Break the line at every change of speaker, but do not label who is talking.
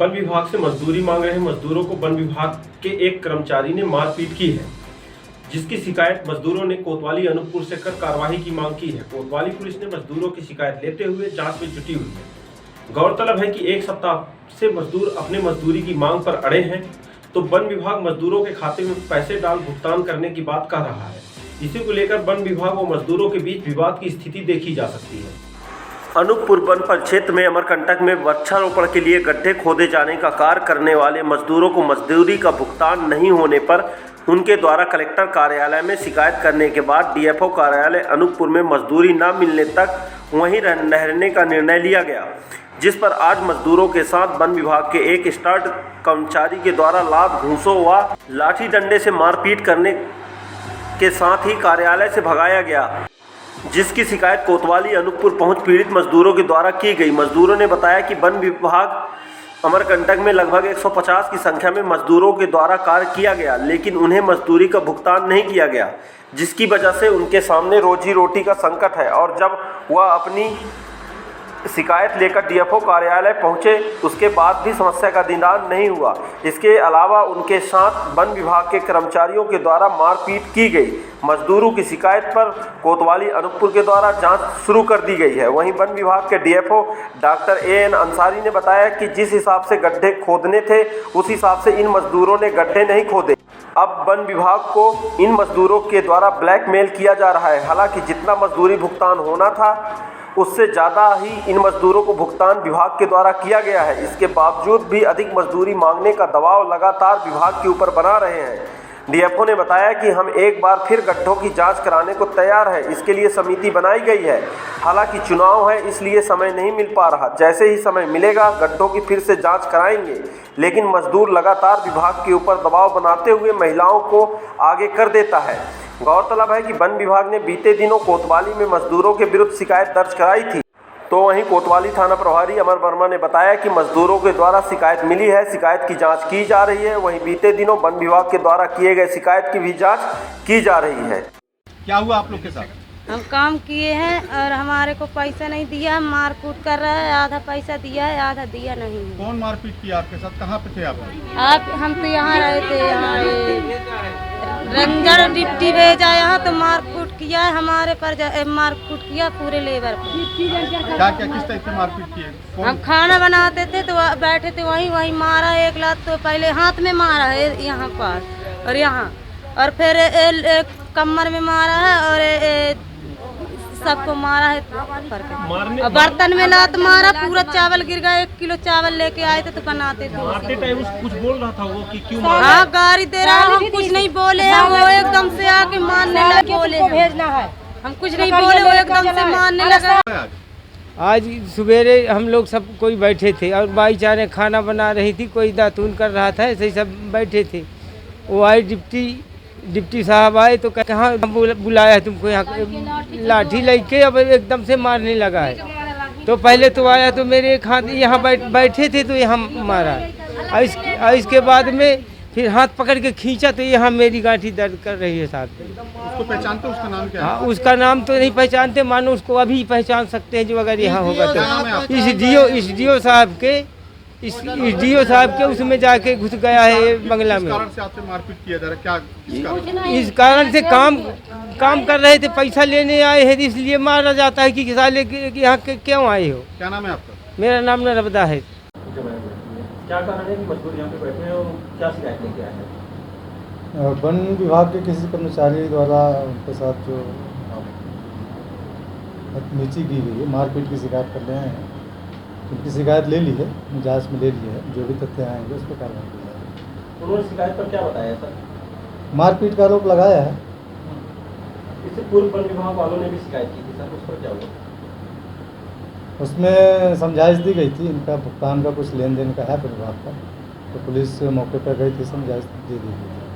One विभाग से मजदूरी मांग रहे मजदूरों को वन विभाग के एक कर्मचारी ने मारपीट की है, जिसकी शिकायत मजदूरों ने कोतवाली अनूपपुर से कर कार्रवाई की मांग की है। कोतवाली पुलिस ने मजदूरों की शिकायत लेते हुए जांच में जुटी हुई है। गौरतलब है कि एक सप्ताह से मजदूर अपने मजदूरी की मांग पर अड़े हैं, तो वन विभाग मजदूरों के खाते में पैसे डाल भुगतान करने की बात कह रहा है। इसी को लेकर वन विभाग व मजदूरों के बीच विवाद की स्थिति देखी जा सकती है। अनूपपुर वन परिक्षेत्र में अमरकंटक में वृक्षारोपण के लिए गड्ढे खोदे जाने का कार्य करने वाले मजदूरों को मजदूरी का भुगतान नहीं होने पर उनके द्वारा कलेक्टर कार्यालय में शिकायत करने के बाद डीएफओ कार्यालय अनूपपुर में मजदूरी न मिलने तक वहीं रहने का निर्णय लिया गया, जिस पर आज मजदूरों के साथ वन विभाग के एक स्टार्ट कर्मचारी के द्वारा लात घूंसों व लाठी डंडे से मारपीट करने के साथ ही कार्यालय से भगाया गया, जिसकी शिकायत कोतवाली अनूपपुर पहुंच पीड़ित मजदूरों के द्वारा की गई। मजदूरों ने बताया कि वन विभाग अमरकंटक में लगभग 150 की संख्या में मजदूरों के द्वारा कार्य किया गया, लेकिन उन्हें मजदूरी का भुगतान नहीं किया गया, जिसकी वजह से उनके सामने रोजी रोटी का संकट है। और जब वह अपनी शिकायत लेकर डीएफओ कार्यालय पहुंचे, उसके बाद भी समस्या का निदान नहीं हुआ। इसके अलावा उनके साथ वन विभाग के कर्मचारियों के द्वारा मारपीट की गई। मजदूरों की शिकायत पर कोतवाली अनूपपुर के द्वारा जांच शुरू कर दी गई है। वहीं वन विभाग के डीएफओ डॉक्टर एएन अंसारी ने बताया कि जिस हिसाब से गड्ढे खोदने थे, उस हिसाब से इन मजदूरों ने गड्ढे नहीं खोदे। अब वन विभाग को इन मजदूरों के द्वारा ब्लैकमेल किया जा रहा है। हालांकि जितना मजदूरी भुगतान होना था, उससे ज़्यादा ही इन मजदूरों को भुगतान विभाग के द्वारा किया गया है। इसके बावजूद भी अधिक मजदूरी मांगने का दबाव लगातार विभाग के ऊपर बना रहे हैं। डीएफओ ने बताया कि हम एक बार फिर गड्ढों की जांच कराने को तैयार है। इसके लिए समिति बनाई गई है। हालांकि चुनाव है, इसलिए समय नहीं मिल पा रहा। जैसे ही समय मिलेगा गड्ढों की फिर से जांच कराएंगे, लेकिन मजदूर लगातार विभाग के ऊपर दबाव बनाते हुए महिलाओं को आगे कर देता है। गौरतलब है कि वन विभाग ने बीते दिनों कोतवाली में मजदूरों के विरुद्ध शिकायत दर्ज कराई थी। तो वहीं कोतवाली थाना प्रभारी अमर वर्मा ने बताया कि मजदूरों के द्वारा शिकायत मिली है, शिकायत की जांच की जा रही है। वहीं बीते दिनों वन विभाग के द्वारा किए गए शिकायत की भी जांच की जा रही है।
क्या हुआ आप लोग के साथ?
हम काम किए हैं और हमारे को पैसा नहीं दिया, हम मारकूट कर रहे हैं। आधा पैसा दिया है, आधा दिया नहीं है।
कौन मारपीट किया आपके साथ? कहाँ पे थे आप?
हम तो यहाँ रहे थे, यहाँ रंजन डिप्टी भेजा, यहाँ तो मारकूट किया है हमारे पर, मारकूट किया पूरे लेबर पर।
क्या क्या किस टाइप से मारपीट किए?
हम खाना बनाते थे तो बैठे थे, वहीं मारा एक लात। तो पहले हाथ में मारा है यहाँ पर और यहाँ, और फिर कमर में मारा है और सबको मारा है और बर्तन में लात मारा। पूरा चावल गिर गया। 1 किलो चावल लेके आए थे तो बनाते थे।
मारते टाइम कुछ बोल रहा था वो कि क्यों मारा?
हाँ, गाड़ी दे रहा है। हम कुछ नहीं बोले हैं, वो एकदम से आके मारने लगे। बोले भेजना है, हम कुछ नहीं बोले, वो एकदम से मारने लगा।
आज सवेरे हम लोग सब कोई बैठे थे और भाईचारे खाना बना रही थी, कोई दातून कर रहा था, ऐसे ही सब बैठे थे। वो आए डिप्टी साहब आए तो कहाँ बुलाया है तुमको? यहाँ लाठी लेके अब एकदम से मारने लगा है। तो पहले तो आया तो मेरे एक हाथ यहाँ बैठे थे तो यहाँ मारा, और इसके बाद में फिर हाथ पकड़ के खींचा तो यहाँ मेरी गांठी दर्द कर रही है साथ में।
उसको पहचानते? उसका नाम क्या है?
हाँ, उसका नाम तो नहीं पहचानते, मानो उसको अभी पहचान सकते हैं जो अगर यहाँ होगा तो। इस डीओ साहब के उसमें जाके घुस गया है बंगला में।
किस कारण से आपसे मारपीट किया जा रहा है? क्या
इस कारण से काम कर रहे थे, पैसा लेने आए हैं, इसलिए मारा जाता है कि साले यहाँ क्यों आए हो।
क्या नाम है आपका?
मेरा नाम नर्मदा है।
क्या कारण है कि मजदूर यहाँ पे बैठे हैं और क्या शिकायत लेके आए हैं?
वन विभाग के किसी कर्मचारी द्वारा उनके साथ जो बदतमीजी की गई है, मारपीट की शिकायत करने आए हैं। उनकी शिकायत ले ली है, जांच में ले ली है। जो भी तथ्य आएंगे उस पर कार्रवाई की जाएगी।
उन्होंने शिकायत पर क्या बताया सर?
मारपीट का आरोप लगाया है।
इससे पूर्व वन विभाग वालों ने भी शिकायत की थी सर, उस पर क्या हुआ?
उसमें समझाइश दी गई थी, इनका भुगतान का कुछ लेन देन का है विभाग का, तो पुलिस मौके पर गई थी, समझाइश दे दी गई थी।